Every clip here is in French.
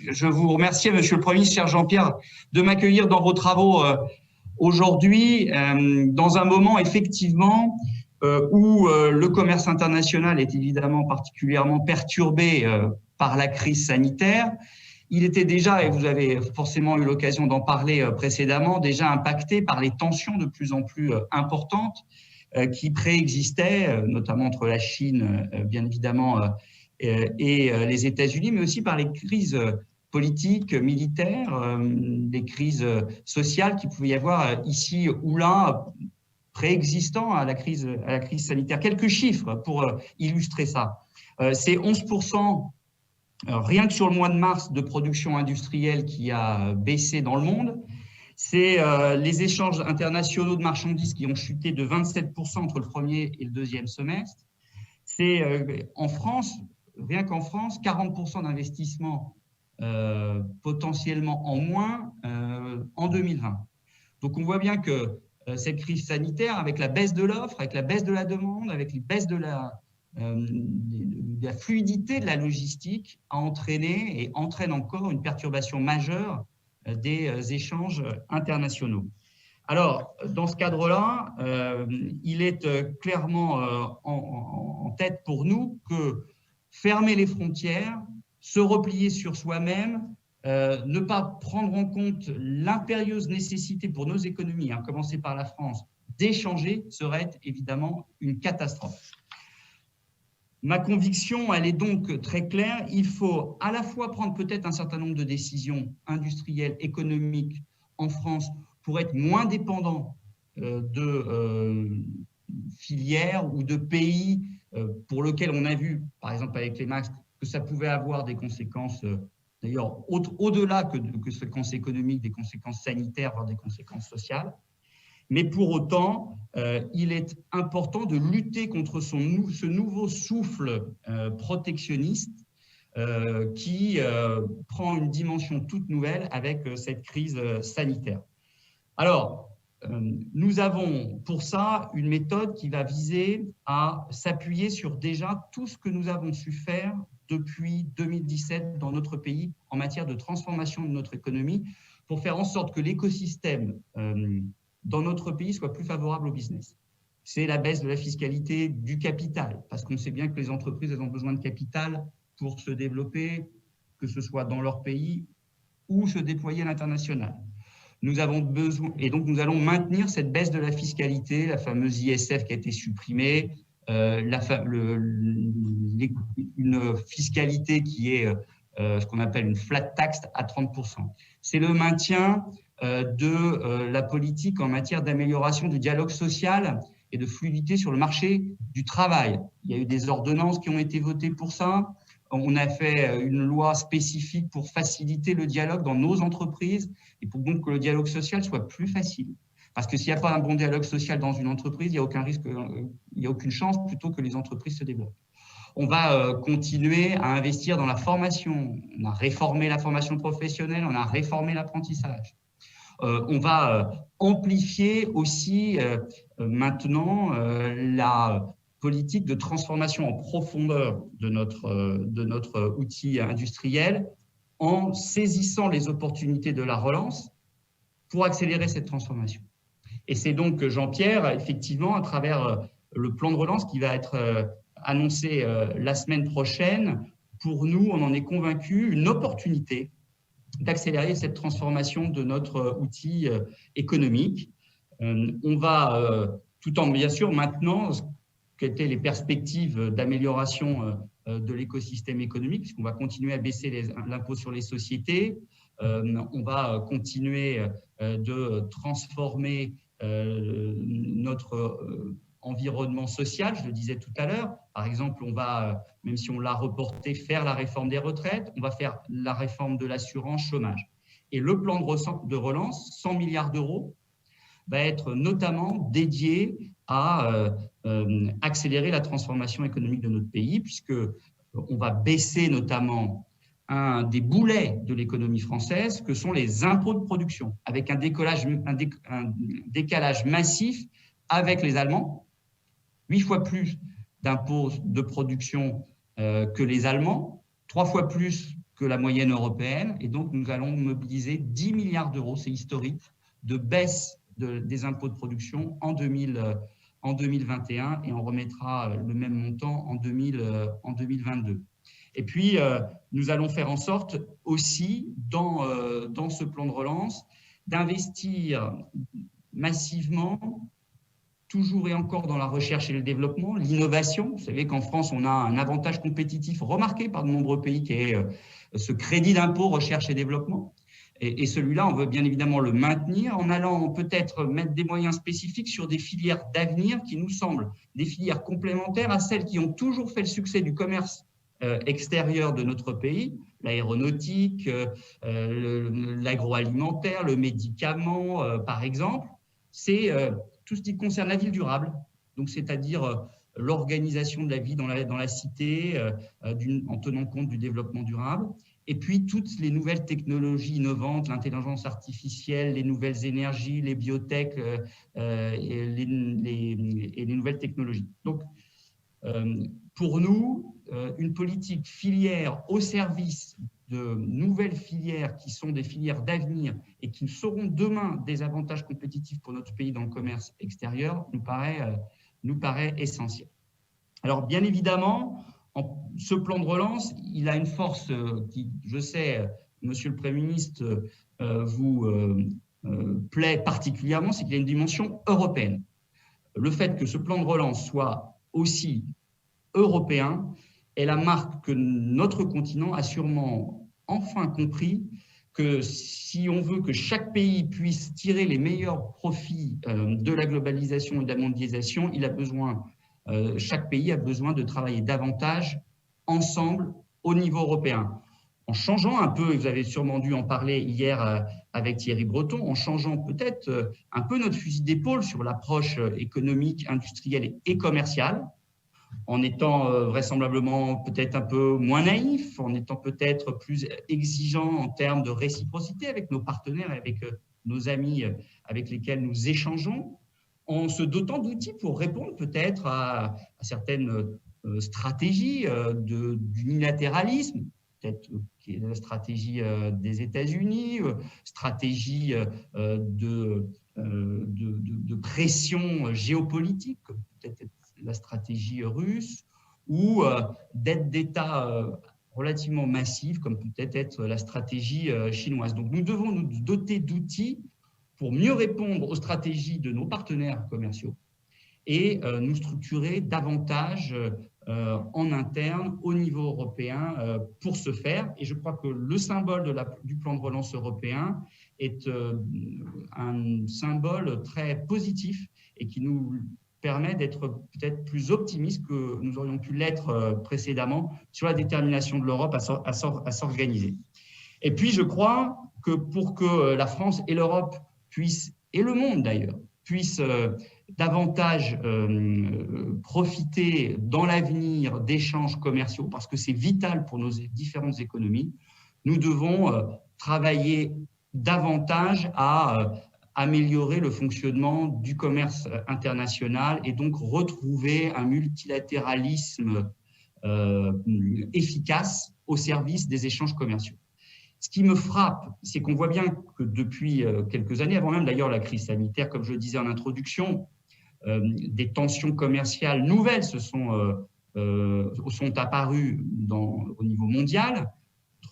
Je vous remercie, Monsieur le Premier ministre, cher Jean-Pierre, de m'accueillir dans vos travaux aujourd'hui, dans un moment effectivement où le commerce international est évidemment particulièrement perturbé par la crise sanitaire. Il était déjà, et vous avez forcément eu l'occasion d'en parler précédemment, déjà impacté par les tensions de plus en plus importantes qui préexistaient, notamment entre la Chine, bien évidemment, et les États-Unis, mais aussi par les crises politiques, militaires, des crises sociales qu'il pouvait y avoir ici ou là, préexistant à la crise sanitaire. Quelques chiffres pour illustrer ça. C'est 11%, rien que sur le mois de mars, de production industrielle qui a baissé dans le monde. C'est les échanges internationaux de marchandises qui ont chuté de 27% entre le premier et le deuxième semestre. C'est en France, rien qu'en France, 40% d'investissement potentiellement en moins en 2020. Donc on voit bien que cette crise sanitaire, avec la baisse de l'offre, avec la baisse de la demande, avec les baisses de la fluidité de la logistique, a entraîné et entraîne encore une perturbation majeure des échanges internationaux. Alors, dans ce cadre-là, il est clairement en tête pour nous que fermer les frontières, se replier sur soi-même, ne pas prendre en compte l'impérieuse nécessité pour nos économies, à commencer par la France, d'échanger serait évidemment une catastrophe. Ma conviction, elle est donc très claire. Il faut à la fois prendre peut-être un certain nombre de décisions industrielles, économiques en France pour être moins dépendant de filières ou de pays pour lesquels on a vu, par exemple avec les masques, que ça pouvait avoir des conséquences, d'ailleurs au-delà que séquences économiques, des conséquences sanitaires, voire des conséquences sociales. Mais pour autant, il est important de lutter contre ce nouveau souffle protectionniste qui prend une dimension toute nouvelle avec cette crise sanitaire. Alors, nous avons pour ça une méthode qui va viser à s'appuyer sur déjà tout ce que nous avons su faire depuis 2017 dans notre pays en matière de transformation de notre économie pour faire en sorte que l'écosystème dans notre pays soit plus favorable au business. C'est la baisse de la fiscalité du capital, parce qu'on sait bien que les entreprises elles ont besoin de capital pour se développer, que ce soit dans leur pays ou se déployer à l'international. Nous avons besoin, et donc nous allons maintenir cette baisse de la fiscalité, la fameuse ISF qui a été supprimée, une fiscalité qui est ce qu'on appelle une flat tax à 30%. C'est le maintien de la politique en matière d'amélioration du dialogue social et de fluidité sur le marché du travail. Il y a eu des ordonnances qui ont été votées pour ça. On a fait une loi spécifique pour faciliter le dialogue dans nos entreprises et pour donc que le dialogue social soit plus facile. Parce que s'il n'y a pas un bon dialogue social dans une entreprise, il n'y a aucun risque, il n'y a aucune chance plutôt que les entreprises se développent. On va continuer à investir dans la formation. On a réformé la formation professionnelle, on a réformé l'apprentissage. On va amplifier aussi maintenant la politique de transformation en profondeur de notre outil industriel en saisissant les opportunités de la relance pour accélérer cette transformation. Et c'est donc, Jean-Pierre, effectivement, à travers le plan de relance qui va être annoncé la semaine prochaine, pour nous, on en est convaincus, une opportunité d'accélérer cette transformation de notre outil économique. On va, tout en bien sûr maintenant, quelles étaient les perspectives d'amélioration de l'écosystème économique, puisqu'on va continuer à baisser l'impôt sur les sociétés, on va continuer de transformer notre environnement social, je le disais tout à l'heure. Par exemple, on va, même si on l'a reporté, faire la réforme des retraites, on va faire la réforme de l'assurance chômage. Et le plan de relance, 100 milliards d'euros, va être notamment dédié à accélérer la transformation économique de notre pays, puisqu'on va baisser notamment un des boulets de l'économie française, que sont les impôts de production, avec un décalage massif avec les Allemands, 8 fois plus d'impôts de production que les Allemands, 3 fois plus que la moyenne européenne. Et donc, nous allons mobiliser 10 milliards d'euros, c'est historique, de baisse des impôts de production en 2021 et on remettra le même montant en 2022. Et puis, nous allons faire en sorte aussi, dans ce plan de relance, d'investir massivement, toujours et encore dans la recherche et le développement, l'innovation. Vous savez qu'en France, on a un avantage compétitif remarqué par de nombreux pays qui est ce crédit d'impôt recherche et développement. Et celui-là, on veut bien évidemment le maintenir en allant peut-être mettre des moyens spécifiques sur des filières d'avenir qui nous semblent des filières complémentaires à celles qui ont toujours fait le succès du commerce extérieur de notre pays, l'aéronautique, l'agroalimentaire, le médicament, par exemple. C'est tout ce qui concerne la ville durable, donc c'est-à-dire l'organisation de la vie dans la cité en tenant compte du développement durable. Et puis, toutes les nouvelles technologies innovantes, l'intelligence artificielle, les nouvelles énergies, les biotech et les nouvelles technologies. Donc, pour nous, une politique filière au service de nouvelles filières qui sont des filières d'avenir et qui seront demain des avantages compétitifs pour notre pays dans le commerce extérieur nous paraît essentiel. Alors, bien évidemment, ce plan de relance, il a une force qui, je sais, Monsieur le Premier ministre, vous plaît particulièrement, c'est qu'il a une dimension européenne. Le fait que ce plan de relance soit aussi européen est la marque que notre continent a sûrement enfin compris que si on veut que chaque pays puisse tirer les meilleurs profits de la globalisation et de la mondialisation, chaque pays a besoin de travailler davantage ensemble au niveau européen. En changeant un peu, et vous avez sûrement dû en parler hier avec Thierry Breton, en changeant peut-être un peu notre fusil d'épaule sur l'approche économique, industrielle et commerciale, en étant vraisemblablement peut-être un peu moins naïf, en étant peut-être plus exigeant en termes de réciprocité avec nos partenaires et avec nos amis avec lesquels nous échangeons, en se dotant d'outils pour répondre peut-être à certaines stratégies d'unilatéralisme, peut-être qui est la stratégie des États-Unis, stratégie de pression géopolitique, peut-être la stratégie russe, ou d'aide d'État relativement massive, comme peut-être être la stratégie chinoise. Donc nous devons nous doter d'outils pour mieux répondre aux stratégies de nos partenaires commerciaux et nous structurer davantage en interne au niveau européen pour ce faire. Et je crois que le symbole du plan de relance européen est un symbole très positif et qui nous permet d'être peut-être plus optimistes que nous aurions pu l'être précédemment sur la détermination de l'Europe à s'organiser. Et puis, je crois que pour que la France et l'Europe puissent, et le monde d'ailleurs, puissent davantage profiter dans l'avenir d'échanges commerciaux, parce que c'est vital pour nos différentes économies, nous devons travailler davantage à améliorer le fonctionnement du commerce international et donc retrouver un multilatéralisme efficace au service des échanges commerciaux. Ce qui me frappe, c'est qu'on voit bien que depuis quelques années, avant même d'ailleurs la crise sanitaire, comme je le disais en introduction, des tensions commerciales nouvelles sont apparues au niveau mondial,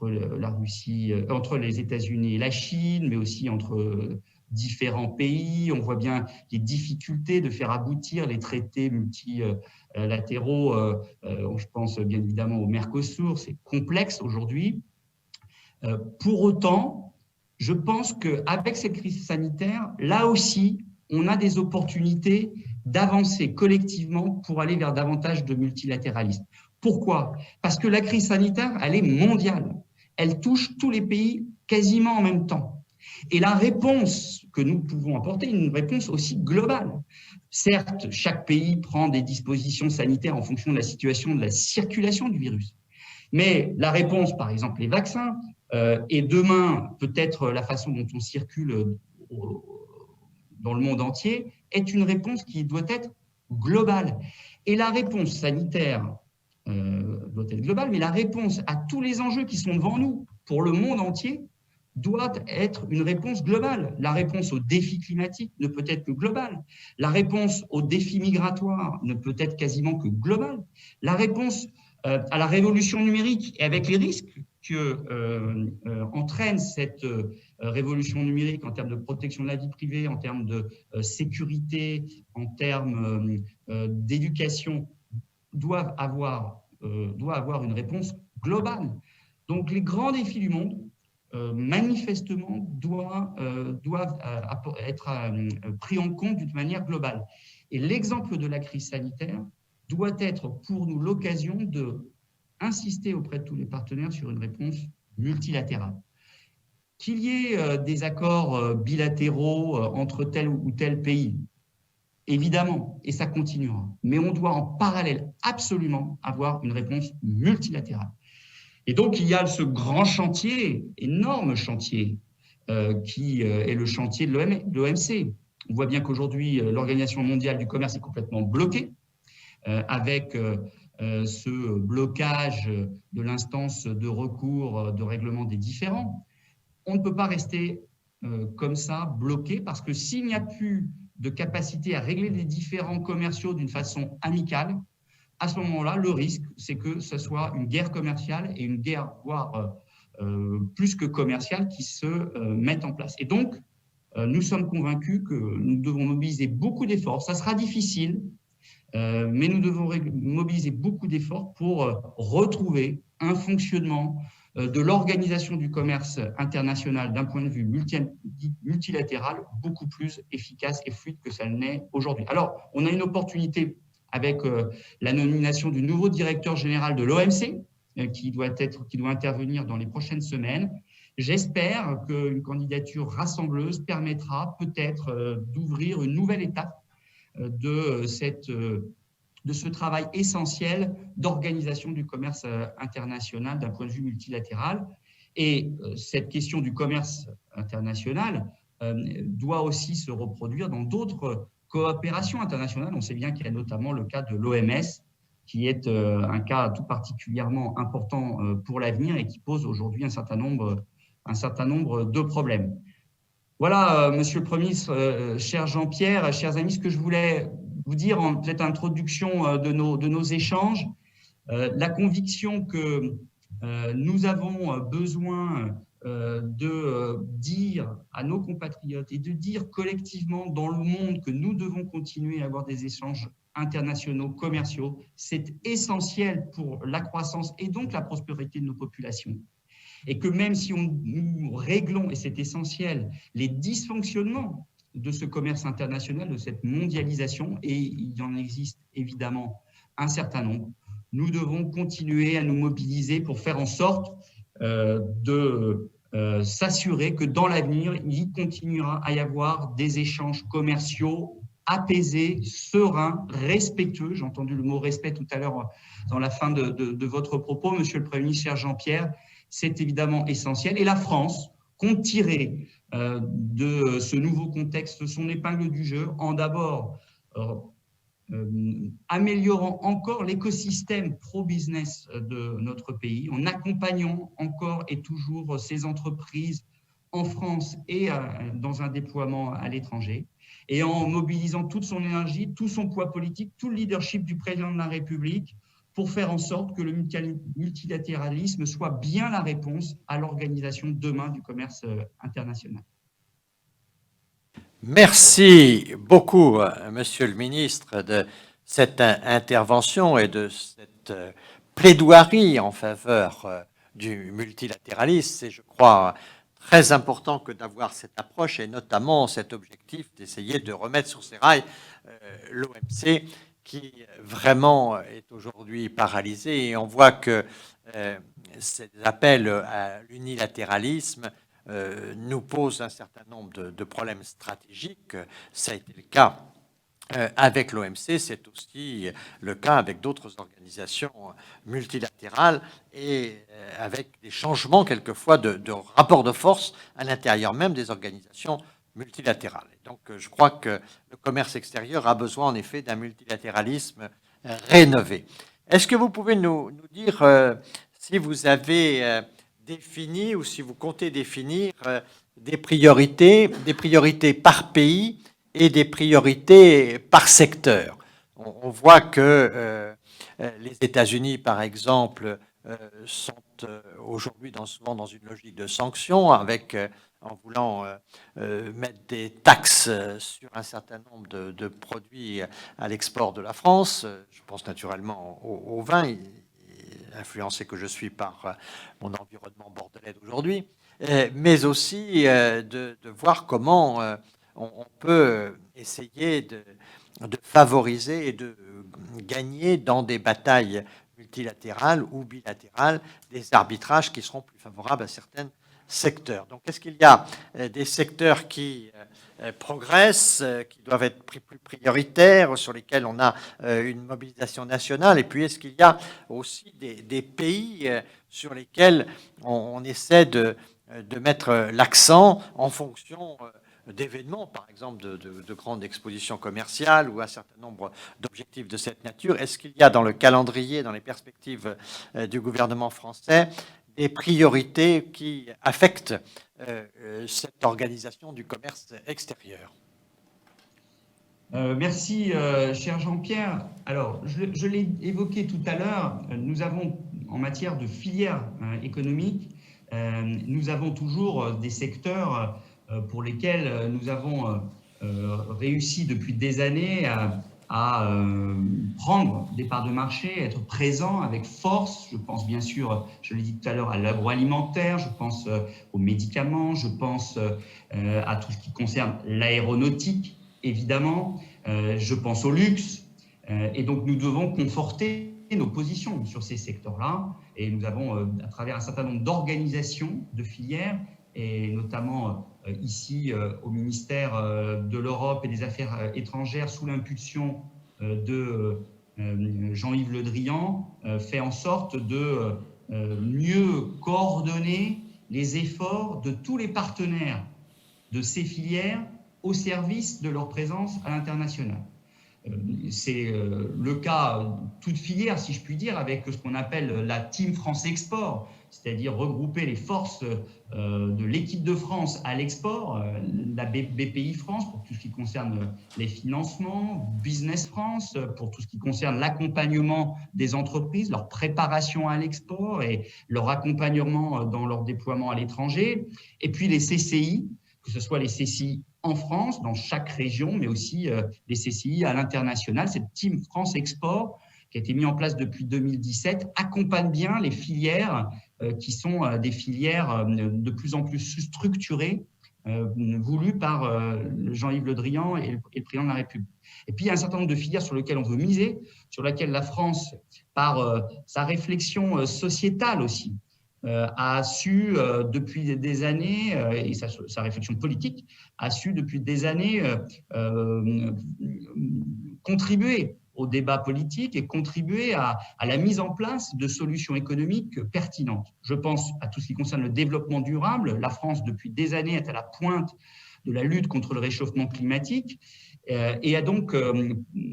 entre les États-Unis et la Chine, mais aussi entre différents pays. On voit bien les difficultés de faire aboutir les traités multilatéraux. Je pense bien évidemment au Mercosur, c'est complexe aujourd'hui. Pour autant, je pense qu'avec cette crise sanitaire, là aussi, on a des opportunités d'avancer collectivement pour aller vers davantage de multilatéralisme. Pourquoi? Parce que la crise sanitaire, elle est mondiale. Elle touche tous les pays quasiment en même temps. Et la réponse que nous pouvons apporter est une réponse aussi globale. Certes, chaque pays prend des dispositions sanitaires en fonction de la situation de la circulation du virus. Mais la réponse, par exemple les vaccins, et demain peut-être la façon dont on circule dans le monde entier, est une réponse qui doit être globale. Et la réponse sanitaire, doit être globale, mais la réponse à tous les enjeux qui sont devant nous pour le monde entier doit être une réponse globale. La réponse aux défis climatiques ne peut être que globale. La réponse aux défis migratoires ne peut être quasiment que globale. La réponse à la révolution numérique et avec les risques que entraîne cette révolution numérique en termes de protection de la vie privée, en termes de sécurité, en termes d'éducation, doit avoir une réponse globale. Donc les grands défis du monde, manifestement, doivent être pris en compte d'une manière globale. Et l'exemple de la crise sanitaire doit être pour nous l'occasion d'insister auprès de tous les partenaires sur une réponse multilatérale. Qu'il y ait des accords bilatéraux entre tel ou tel pays, évidemment, et ça continuera. Mais on doit en parallèle absolument avoir une réponse multilatérale. Et donc, il y a ce grand chantier, énorme chantier, qui est le chantier de l'OMC. On voit bien qu'aujourd'hui, l'Organisation mondiale du commerce est complètement bloquée, avec ce blocage de l'instance de recours de règlement des différends. On ne peut pas rester comme ça, bloqué, parce que s'il n'y a plus de capacité à régler les différends commerciaux d'une façon amicale, à ce moment-là, le risque, c'est que ce soit une guerre commerciale et une guerre, voire plus que commerciale, qui se mettent en place. Et donc, nous sommes convaincus que nous devons mobiliser beaucoup d'efforts. Ça sera difficile, mais nous devons mobiliser beaucoup d'efforts pour retrouver un fonctionnement de l'organisation du commerce international d'un point de vue multilatéral beaucoup plus efficace et fluide que ça ne l'est aujourd'hui. Alors, on a une opportunité avec la nomination du nouveau directeur général de l'OMC, qui doit intervenir dans les prochaines semaines. J'espère qu'une candidature rassembleuse permettra peut-être d'ouvrir une nouvelle étape de ce travail essentiel d'organisation du commerce international d'un point de vue multilatéral. Et cette question du commerce international doit aussi se reproduire dans d'autres coopération internationale. On sait bien qu'il y a notamment le cas de l'OMS, qui est un cas tout particulièrement important pour l'avenir et qui pose aujourd'hui un certain nombre de problèmes. Voilà, Monsieur le Premier ministre, cher Jean-Pierre, chers amis, ce que je voulais vous dire en peut-être introduction de nos échanges, la conviction que nous avons besoin de dire à nos compatriotes et de dire collectivement dans le monde que nous devons continuer à avoir des échanges internationaux, commerciaux. C'est essentiel pour la croissance et donc la prospérité de nos populations. Et que même si nous réglons, et c'est essentiel, les dysfonctionnements de ce commerce international, de cette mondialisation, et il y en existe évidemment un certain nombre, nous devons continuer à nous mobiliser pour faire en sorte de s'assurer que dans l'avenir, il continuera à y avoir des échanges commerciaux apaisés, sereins, respectueux. J'ai entendu le mot respect tout à l'heure dans la fin de votre propos, Monsieur le Premier ministre, cher Jean-Pierre. C'est évidemment essentiel. Et la France compte tirer de ce nouveau contexte son épingle du jeu en d'abord améliorant encore l'écosystème pro-business de notre pays, en accompagnant encore et toujours ces entreprises en France et dans un déploiement à l'étranger, et en mobilisant toute son énergie, tout son poids politique, tout le leadership du président de la République pour faire en sorte que le multilatéralisme soit bien la réponse à l'organisation demain du commerce international. Merci beaucoup, Monsieur le ministre, de cette intervention et de cette plaidoirie en faveur du multilatéralisme. C'est, je crois, très important que d'avoir cette approche et notamment cet objectif d'essayer de remettre sur ses rails l'OMC qui vraiment est aujourd'hui paralysé. Et on voit que ces appels à l'unilatéralisme nous pose un certain nombre de problèmes stratégiques. Ça a été le cas avec l'OMC, c'est aussi le cas avec d'autres organisations multilatérales et avec des changements quelquefois de rapports de force à l'intérieur même des organisations multilatérales. Et donc je crois que le commerce extérieur a besoin en effet d'un multilatéralisme rénové. Est-ce que vous pouvez nous dire si vous avez défini ou si vous comptez définir des priorités par pays et des priorités par secteur? On voit que les États-Unis, par exemple, sont aujourd'hui souvent dans une logique de sanctions en voulant mettre des taxes sur un certain nombre de produits à l'export de la France. Je pense naturellement au vin, influencé que je suis par mon environnement bordelais d'aujourd'hui, mais aussi de voir comment on peut essayer de favoriser et de gagner dans des batailles multilatérales ou bilatérales des arbitrages qui seront plus favorables à certains secteurs. Donc, est-ce qu'il y a des secteurs qui progressent, qui doivent être plus prioritaires, sur lesquels on a une mobilisation nationale? Et puis, est-ce qu'il y a aussi des pays sur lesquels on essaie de mettre l'accent en fonction d'événements, par exemple de grandes expositions commerciales ou un certain nombre d'objectifs de cette nature? Est-ce qu'il y a dans le calendrier, dans les perspectives du gouvernement français, des priorités qui affectent cette organisation du commerce extérieur? Merci, cher Jean-Pierre. Alors, je l'ai évoqué tout à l'heure, nous avons, en matière de filière économique, nous avons toujours des secteurs pour lesquels nous avons réussi depuis des années à prendre des parts de marché, être présents avec force. Je pense bien sûr, je l'ai dit tout à l'heure, à l'agroalimentaire, je pense aux médicaments, je pense à tout ce qui concerne l'aéronautique, évidemment, je pense au luxe, et donc nous devons conforter nos positions sur ces secteurs-là, et nous avons, à travers un certain nombre d'organisations de filières, et notamment ici au ministère de l'Europe et des Affaires étrangères, sous l'impulsion de Jean-Yves Le Drian, fait en sorte de mieux coordonner les efforts de tous les partenaires de ces filières au service de leur présence à l'international. C'est le cas, toute filière, si je puis dire, avec ce qu'on appelle la Team France Export, c'est-à-dire regrouper les forces de l'équipe de France à l'export, la BPI France pour tout ce qui concerne les financements, Business France pour tout ce qui concerne l'accompagnement des entreprises, leur préparation à l'export et leur accompagnement dans leur déploiement à l'étranger, et puis les CCI, que ce soit les CCI en France, dans chaque région, mais aussi les CCI à l'international. Cette Team France Export, qui a été mise en place depuis 2017, accompagne bien les filières qui sont des filières de plus en plus structurées, voulues par Jean-Yves Le Drian et le président de la République. Et puis, il y a un certain nombre de filières sur lesquelles on veut miser, sur lesquelles la France, par sa réflexion sociétale aussi, a su depuis des années, et sa réflexion politique, a su depuis des années contribuer au débat politique et contribuer à la mise en place de solutions économiques pertinentes. Je pense à tout ce qui concerne le développement durable. La France, depuis des années, est à la pointe de la lutte contre le réchauffement climatique et a donc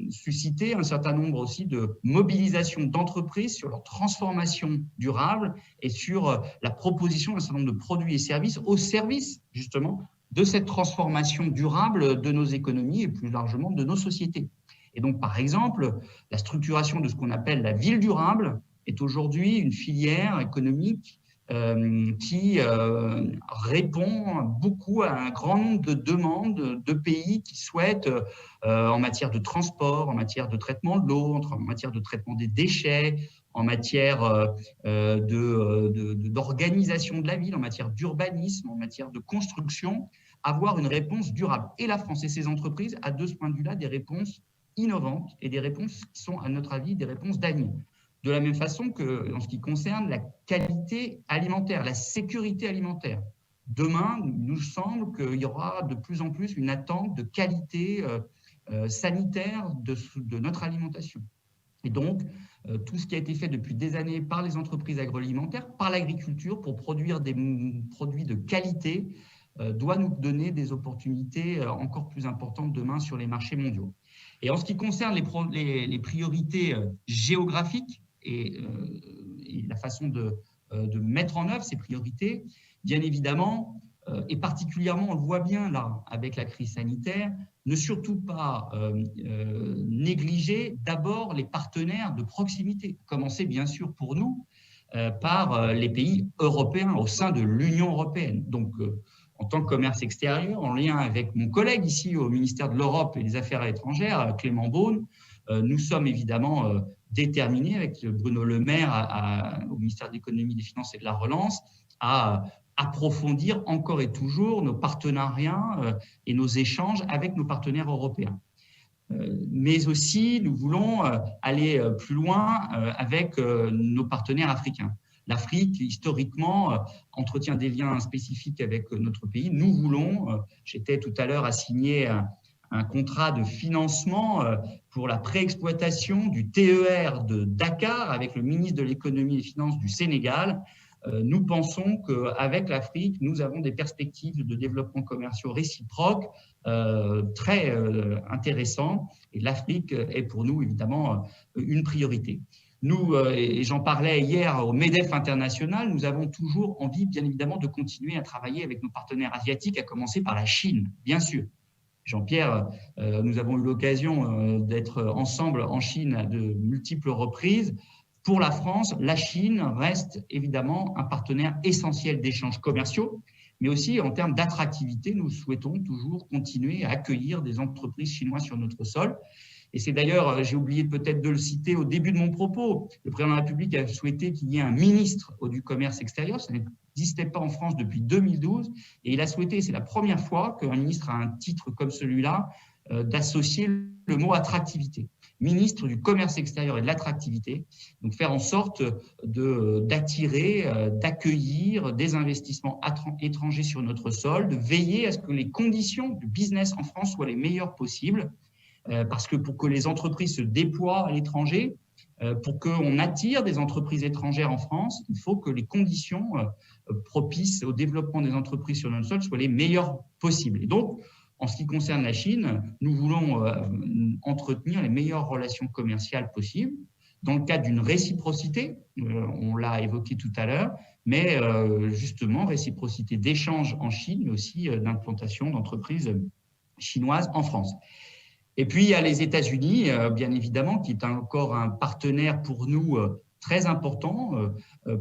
suscité un certain nombre aussi de mobilisations d'entreprises sur leur transformation durable et sur la proposition d'un certain nombre de produits et services au service justement de cette transformation durable de nos économies et plus largement de nos sociétés. Et donc, par exemple, la structuration de ce qu'on appelle la ville durable est aujourd'hui une filière économique qui répond beaucoup à un grand nombre de demandes de pays qui souhaitent, en matière de transport, en matière de traitement de l'eau, en matière de traitement des déchets, en matière d'organisation de la ville, en matière d'urbanisme, en matière de construction, avoir une réponse durable. Et la France et ses entreprises, à de ce point de vue-là, des réponses innovantes et des réponses qui sont, à notre avis, des réponses d'avenir. De la même façon que en ce qui concerne la qualité alimentaire, la sécurité alimentaire. Demain, il nous semble qu'il y aura de plus en plus une attente de qualité sanitaire de notre alimentation. Et donc, tout ce qui a été fait depuis des années par les entreprises agroalimentaires, par l'agriculture, pour produire des produits de qualité, doit nous donner des opportunités encore plus importantes demain sur les marchés mondiaux. Et en ce qui concerne les priorités géographiques, la façon de mettre en œuvre ces priorités, bien évidemment, et particulièrement, on le voit bien là, avec la crise sanitaire, ne surtout pas négliger d'abord les partenaires de proximité, commencer bien sûr pour nous par les pays européens au sein de l'Union européenne. Donc, en tant que commerce extérieur, en lien avec mon collègue ici au ministère de l'Europe et des Affaires étrangères, Clément Beaune, nous sommes évidemment déterminés avec Bruno Le Maire au ministère de l'Économie, des Finances et de la Relance à approfondir encore et toujours nos partenariats et nos échanges avec nos partenaires européens. Mais aussi, nous voulons aller plus loin avec nos partenaires africains. L'Afrique, historiquement, entretient des liens spécifiques avec notre pays. Nous voulons, j'étais tout à l'heure à signer un contrat de financement pour la préexploitation du TER de Dakar avec le ministre de l'Économie et des Finances du Sénégal. Nous pensons qu'avec l'Afrique, nous avons des perspectives de développement commerciaux réciproques très intéressantes. Et l'Afrique est pour nous, évidemment, une priorité. Nous, et j'en parlais hier au MEDEF international, nous avons toujours envie, bien évidemment, de continuer à travailler avec nos partenaires asiatiques, à commencer par la Chine, bien sûr. Jean-Pierre, nous avons eu l'occasion d'être ensemble en Chine à de multiples reprises. Pour la France, la Chine reste évidemment un partenaire essentiel d'échanges commerciaux, mais aussi en termes d'attractivité, nous souhaitons toujours continuer à accueillir des entreprises chinoises sur notre sol. Et c'est d'ailleurs, j'ai oublié peut-être de le citer au début de mon propos, le président de la République a souhaité qu'il y ait un ministre du commerce extérieur. Ça n'existait pas en France depuis 2012. Et il a souhaité, c'est la première fois qu'un ministre a un titre comme celui-là, d'associer le mot attractivité. Ministre du commerce extérieur et de l'attractivité, donc faire en sorte d'attirer, d'accueillir des investissements étrangers sur notre sol, de veiller à ce que les conditions du business en France soient les meilleures possibles, parce que pour que les entreprises se déploient à l'étranger, pour qu'on attire des entreprises étrangères en France, il faut que les conditions propices au développement des entreprises sur notre sol soient les meilleures possibles. Et donc, en ce qui concerne la Chine, nous voulons entretenir les meilleures relations commerciales possibles dans le cadre d'une réciprocité, on l'a évoqué tout à l'heure, mais justement réciprocité d'échanges en Chine, mais aussi d'implantation d'entreprises chinoises en France. Et puis, il y a les États-Unis, bien évidemment, qui est encore un partenaire pour nous très important,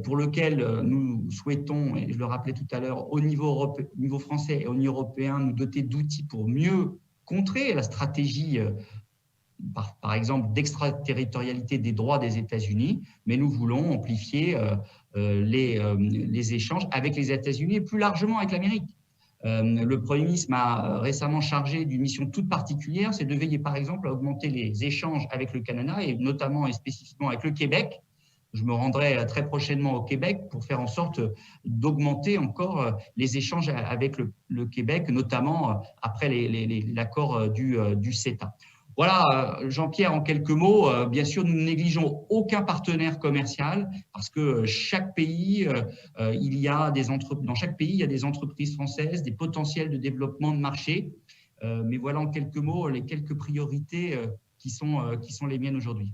pour lequel nous souhaitons, et je le rappelais tout à l'heure, au niveau français et au niveau européen, nous doter d'outils pour mieux contrer la stratégie, par exemple, d'extraterritorialité des droits des États-Unis, mais nous voulons amplifier les échanges avec les États-Unis et plus largement avec l'Amérique. Le Premier ministre m'a récemment chargé d'une mission toute particulière, c'est de veiller par exemple à augmenter les échanges avec le Canada et notamment et spécifiquement avec le Québec. Je me rendrai très prochainement au Québec pour faire en sorte d'augmenter encore les échanges avec le Québec, notamment après l'accord du CETA. Voilà, Jean-Pierre, en quelques mots, bien sûr, nous ne négligeons aucun partenaire commercial parce que chaque pays, dans chaque pays, il y a des entreprises françaises, des potentiels de développement de marché. Mais voilà, en quelques mots, les quelques priorités qui sont les miennes aujourd'hui.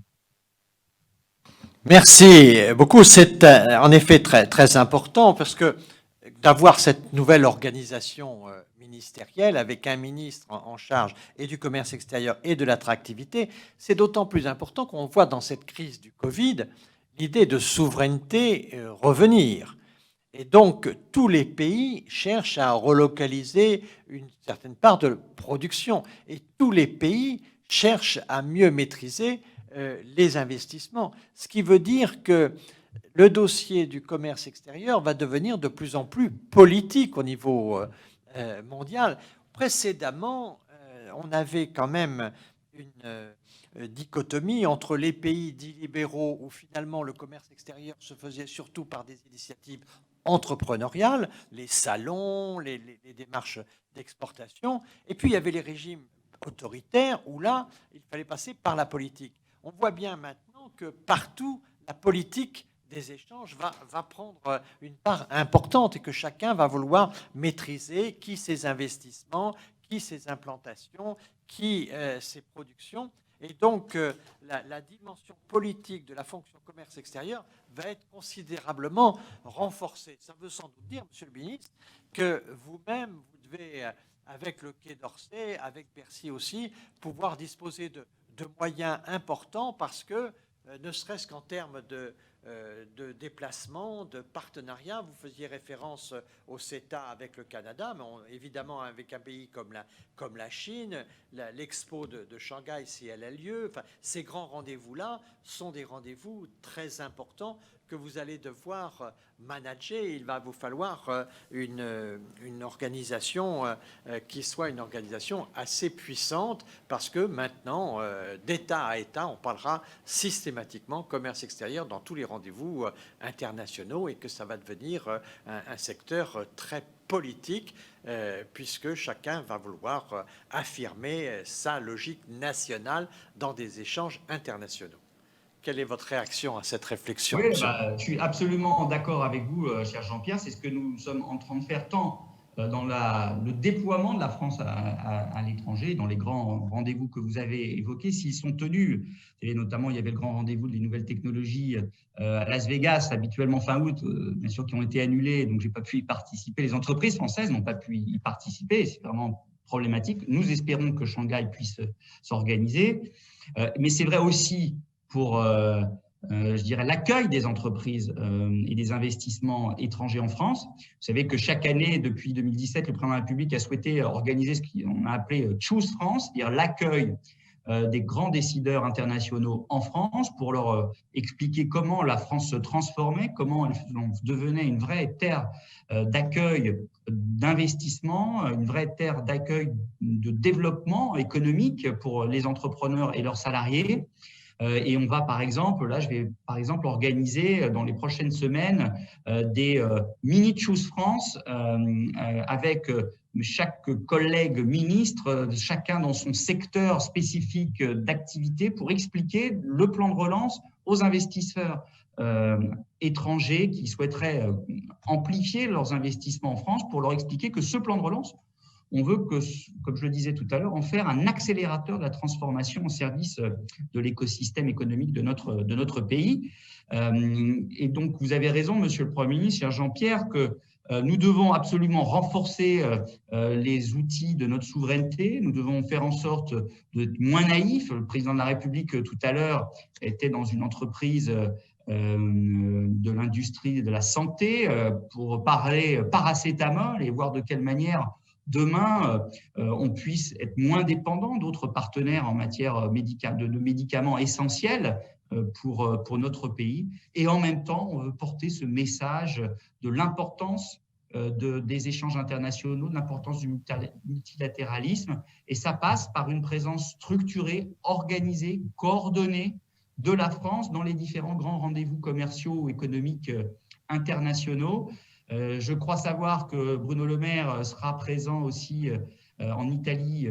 Merci beaucoup. C'est en effet très, très important parce que d'avoir cette nouvelle organisation ministérielle avec un ministre en charge et du commerce extérieur et de l'attractivité, c'est d'autant plus important qu'on voit dans cette crise du Covid l'idée de souveraineté revenir. Et donc, tous les pays cherchent à relocaliser une certaine part de production et tous les pays cherchent à mieux maîtriser les investissements. Ce qui veut dire que le dossier du commerce extérieur va devenir de plus en plus politique au niveau mondial. Précédemment, on avait quand même une dichotomie entre les pays dits libéraux où finalement le commerce extérieur se faisait surtout par des initiatives entrepreneuriales, les salons, les démarches d'exportation, et puis il y avait les régimes autoritaires où là, il fallait passer par la politique. On voit bien maintenant que partout, la politique des échanges va prendre une part importante et que chacun va vouloir maîtriser qui ses investissements, qui ses implantations, qui ses productions. Et donc, la dimension politique de la fonction commerce extérieur va être considérablement renforcée. Ça veut sans doute dire, Monsieur le ministre, que vous-même, vous devez, avec le Quai d'Orsay, avec Bercy aussi, pouvoir disposer de moyens importants parce que, ne serait-ce qu'en termes de déplacement, de partenariat. Vous faisiez référence au CETA avec le Canada, mais évidemment avec un pays comme la Chine, l'expo de Shanghai, si elle a lieu. Enfin, ces grands rendez-vous-là sont des rendez-vous très importants que vous allez devoir manager. Il va vous falloir une organisation qui soit une organisation assez puissante parce que maintenant, d'État à État, on parlera systématiquement commerce extérieur dans tous les rendez-vous internationaux et que ça va devenir un secteur très politique, puisque chacun va vouloir affirmer sa logique nationale dans des échanges internationaux. Quelle est votre réaction à cette réflexion, Oui, monsieur? je suis absolument d'accord avec vous, cher Jean-Pierre. C'est ce que nous sommes en train de faire tant dans le déploiement de la France à l'étranger, dans les grands rendez-vous que vous avez évoqués, s'ils sont tenus. Et notamment, il y avait le grand rendez-vous des nouvelles technologies à Las Vegas, habituellement fin août, bien sûr, qui ont été annulés, donc je n'ai pas pu y participer. Les entreprises françaises n'ont pas pu y participer, c'est vraiment problématique. Nous espérons que Shanghai puisse s'organiser. Mais c'est vrai aussi pour je dirais, l'accueil des entreprises et des investissements étrangers en France. Vous savez que chaque année, depuis 2017, le président de la République a souhaité organiser ce qu'on a appelé Choose France, c'est-à-dire l'accueil des grands décideurs internationaux en France pour leur expliquer comment la France se transformait, comment elle devenait une vraie terre d'accueil d'investissement, une vraie terre d'accueil de développement économique pour les entrepreneurs et leurs salariés. Et on va, par exemple, là, je vais, par exemple, organiser dans les prochaines semaines des mini Choose France avec chaque collègue ministre, chacun dans son secteur spécifique d'activité pour expliquer le plan de relance aux investisseurs étrangers qui souhaiteraient amplifier leurs investissements en France pour leur expliquer que ce plan de relance, on veut que, comme je le disais tout à l'heure, en faire un accélérateur de la transformation au service de l'écosystème économique de notre pays. Et donc, vous avez raison, Monsieur le Premier ministre, cher Jean-Pierre, que nous devons absolument renforcer les outils de notre souveraineté. Nous devons faire en sorte d'être moins naïfs. Le président de la République, tout à l'heure, était dans une entreprise de l'industrie et de la santé pour parler paracétamol et voir de quelle manière demain, on puisse être moins dépendant d'autres partenaires en matière de médicaments essentiels pour notre pays. Et en même temps, on veut porter ce message de l'importance des échanges internationaux, de l'importance du multilatéralisme. Et ça passe par une présence structurée, organisée, coordonnée de la France dans les différents grands rendez-vous commerciaux ou économiques internationaux. Je crois savoir que Bruno Le Maire sera présent aussi en Italie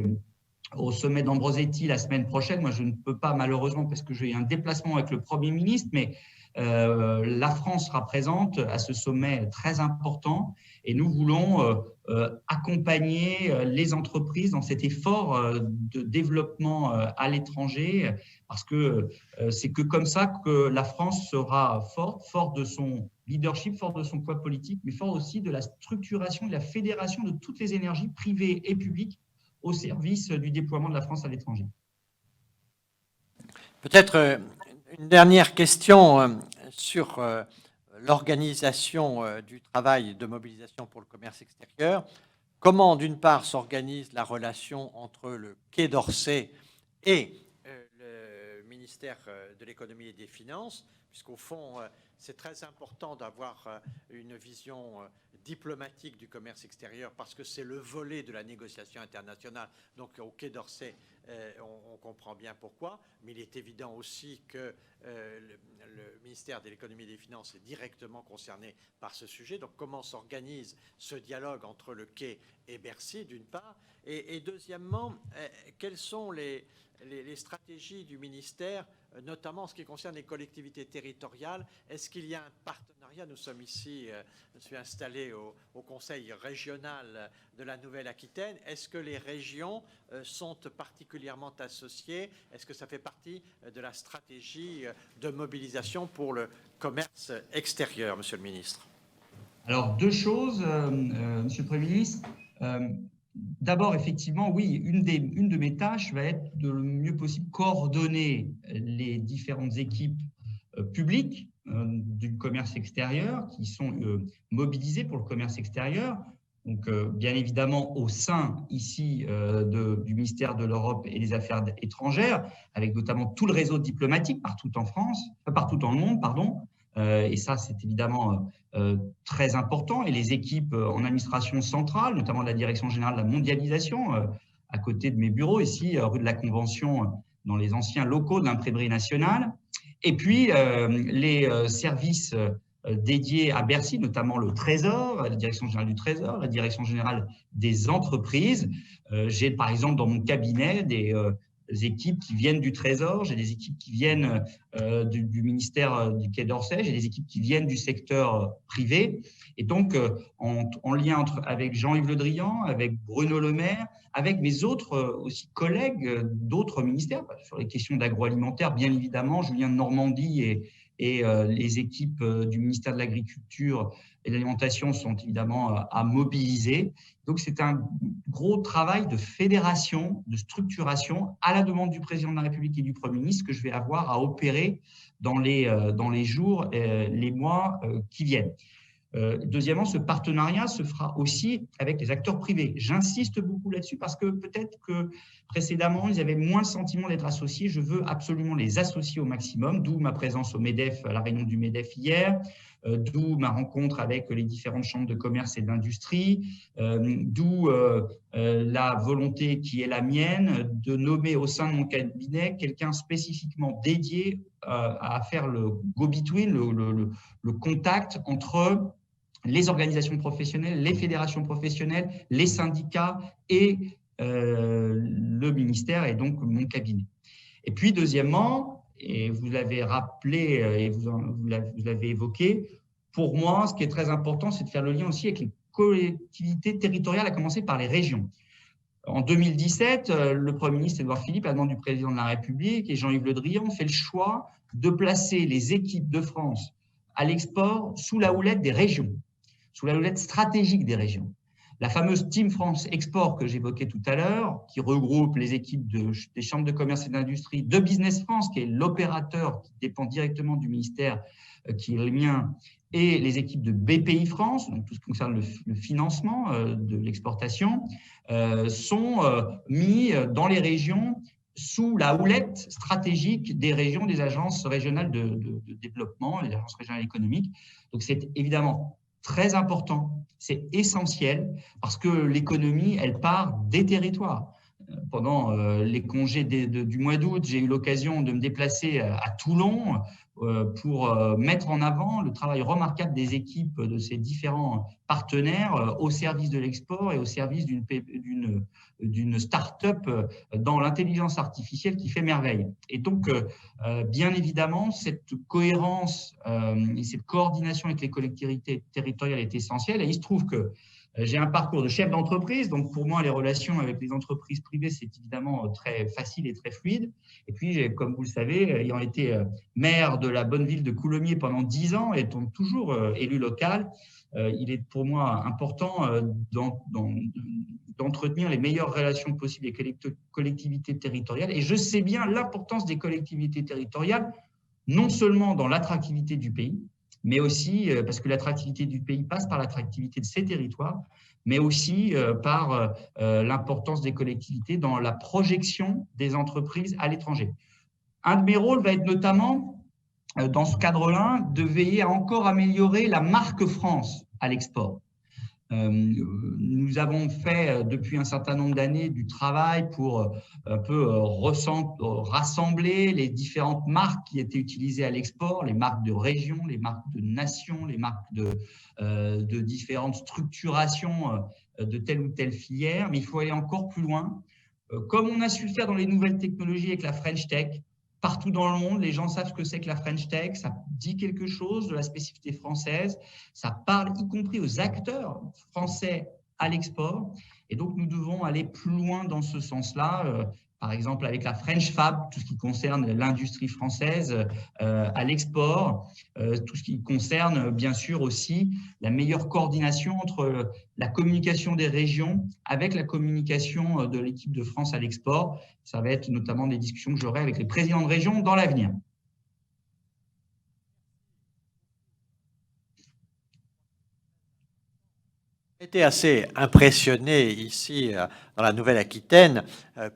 au sommet d'Ambrosetti la semaine prochaine. Moi, je ne peux pas malheureusement parce que j'ai un déplacement avec le Premier ministre, mais la France sera présente à ce sommet très important et nous voulons accompagner les entreprises dans cet effort de développement à l'étranger parce que c'est que comme ça que la France sera forte de son leadership, fort de son poids politique, mais fort aussi de la structuration, de la fédération de toutes les énergies privées et publiques au service du déploiement de la France à l'étranger. Peut-être une dernière question sur l'organisation du travail de mobilisation pour le commerce extérieur. Comment, d'une part, s'organise la relation entre le Quai d'Orsay et le ministère de l'économie et des finances, puisqu'au fond, c'est très important d'avoir une vision diplomatique du commerce extérieur parce que c'est le volet de la négociation internationale. Donc au Quai d'Orsay, on comprend bien pourquoi, mais il est évident aussi que le ministère de l'économie et des finances est directement concerné par ce sujet. Donc comment s'organise ce dialogue entre le Quai et Bercy, d'une part, et deuxièmement, quelles sont les stratégies du ministère, notamment en ce qui concerne les collectivités territoriales? Est-ce qu'il y a un partenariat? Nous sommes ici, je suis installé au Conseil régional de la Nouvelle-Aquitaine. Est-ce que les régions sont particulièrement associées associés? Est-ce que ça fait partie de la stratégie de mobilisation pour le commerce extérieur, Monsieur le ministre? Alors, deux choses, Monsieur le Premier ministre. D'abord, effectivement, oui, une de mes tâches va être de le mieux possible coordonner les différentes équipes publiques du commerce extérieur qui sont mobilisées pour le commerce extérieur. Donc, bien évidemment, au sein ici du ministère de l'Europe et des Affaires étrangères, avec notamment tout le réseau diplomatique partout en France, partout dans le monde, pardon. Et ça, c'est évidemment très important. Et les équipes en administration centrale, notamment de la Direction générale de la mondialisation, à côté de mes bureaux ici, rue de la Convention, dans les anciens locaux de l'imprimerie nationale. Et puis, les services dédiés à Bercy, notamment le Trésor, la Direction générale du Trésor, la Direction générale des entreprises. J'ai, par exemple, dans mon cabinet des équipes qui viennent du Trésor, j'ai des équipes qui viennent du ministère du Quai d'Orsay, j'ai des équipes qui viennent du secteur privé. Et donc, en lien avec Jean-Yves Le Drian, avec Bruno Le Maire, avec mes autres aussi collègues d'autres ministères, sur les questions d'agroalimentaire, bien évidemment, Julien de Normandie et les équipes du ministère de l'Agriculture et de l'Alimentation sont évidemment à mobiliser. Donc, c'est un gros travail de fédération, de structuration à la demande du président de la République et du Premier ministre que je vais avoir à opérer dans les jours, les mois qui viennent. Deuxièmement, ce partenariat se fera aussi avec les acteurs privés. J'insiste beaucoup là-dessus parce que peut-être que précédemment, ils avaient moins le sentiment d'être associés. Je veux absolument les associer au maximum, d'où ma présence au MEDEF, à la réunion du MEDEF hier, d'où ma rencontre avec les différentes chambres de commerce et d'industrie, d'où la volonté qui est la mienne de nommer au sein de mon cabinet quelqu'un spécifiquement dédié à faire le go-between, le contact entre les organisations professionnelles, les fédérations professionnelles, les syndicats et le ministère et donc mon cabinet. Et puis, deuxièmement, et vous l'avez rappelé et vous l'avez évoqué, pour moi, ce qui est très important, c'est de faire le lien aussi avec les collectivités territoriales, à commencer par les régions. En 2017, le Premier ministre Édouard Philippe, à la demande du Président de la République et Jean-Yves Le Drian, ont fait le choix de placer les équipes de France à l'export sous la houlette des régions, sous la houlette stratégique des régions. La fameuse Team France Export que j'évoquais tout à l'heure, qui regroupe les équipes des chambres de commerce et d'industrie, de Business France, qui est l'opérateur qui dépend directement du ministère, qui est le mien, et les équipes de BPI France, donc tout ce qui concerne le financement de l'exportation, sont mis dans les régions sous la houlette stratégique des régions, des agences régionales de développement, les agences régionales économiques. Donc, c'est évidemment très important, c'est essentiel parce que l'économie, elle part des territoires. Pendant les congés du mois d'août, j'ai eu l'occasion de me déplacer à Toulon pour mettre en avant le travail remarquable des équipes de ces différents partenaires au service de l'export et au service d'une start-up dans l'intelligence artificielle qui fait merveille. Et donc, bien évidemment, cette cohérence et cette coordination avec les collectivités territoriales est essentielle. Et il se trouve que j'ai un parcours de chef d'entreprise, donc pour moi, les relations avec les entreprises privées, c'est évidemment très facile et très fluide. Et puis, comme vous le savez, ayant été maire de la bonne ville de Coulommiers pendant 10 ans, et étant toujours élu local, il est pour moi important d'entretenir les meilleures relations possibles avec les collectivités territoriales. Et je sais bien l'importance des collectivités territoriales, non seulement dans l'attractivité du pays, mais aussi parce que l'attractivité du pays passe par l'attractivité de ces territoires, mais aussi par l'importance des collectivités dans la projection des entreprises à l'étranger. Un de mes rôles va être notamment, dans ce cadre-là, de veiller à encore améliorer la marque France à l'export. Nous avons fait depuis un certain nombre d'années du travail pour un peu rassembler les différentes marques qui étaient utilisées à l'export, les marques de région, les marques de nation, les marques de différentes structurations de telle ou telle filière, mais il faut aller encore plus loin. Comme on a su le faire dans les nouvelles technologies avec la French Tech, partout dans le monde, les gens savent ce que c'est que la French Tech, ça dit quelque chose de la spécificité française, ça parle y compris aux acteurs français à l'export. Et donc, nous devons aller plus loin dans ce sens-là. par exemple avec la French Fab, tout ce qui concerne l'industrie française à l'export, tout ce qui concerne bien sûr aussi la meilleure coordination entre la communication des régions avec la communication de l'équipe de France à l'export. Ça va être notamment des discussions que j'aurai avec les présidents de région dans l'avenir. J'ai été assez impressionné ici dans la Nouvelle-Aquitaine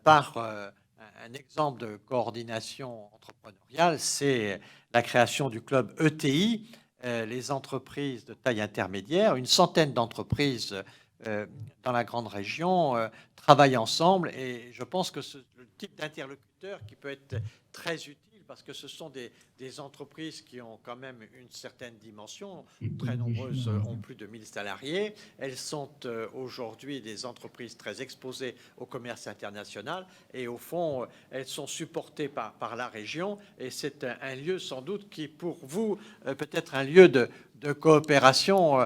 par un exemple de coordination entrepreneuriale, c'est la création du club ETI, les entreprises de taille intermédiaire. Une centaine d'entreprises dans la grande région travaillent ensemble et je pense que c'est le type d'interlocuteur qui peut être très utile parce que ce sont des entreprises qui ont quand même une certaine dimension. Très nombreuses ont plus de 1000 salariés. Elles sont aujourd'hui des entreprises très exposées au commerce international et au fond, elles sont supportées par la région et c'est un lieu sans doute qui, pour vous, peut être un lieu de coopération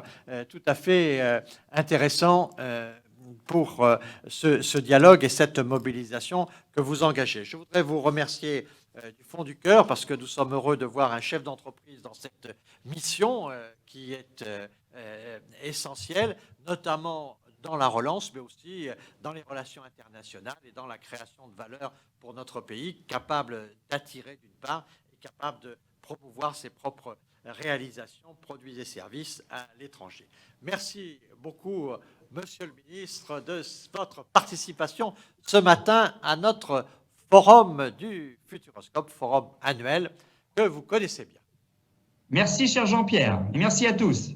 tout à fait intéressant pour ce dialogue et cette mobilisation que vous engagez. Je voudrais vous remercier du fond du cœur parce que nous sommes heureux de voir un chef d'entreprise dans cette mission qui est essentielle, notamment dans la relance, mais aussi dans les relations internationales et dans la création de valeur pour notre pays, capable d'attirer d'une part et capable de promouvoir ses propres réalisations, produits et services à l'étranger. Merci beaucoup, Monsieur le ministre, de votre participation ce matin à notre forum du Futuroscope, forum annuel que vous connaissez bien. Merci, cher Jean-Pierre, et merci à tous.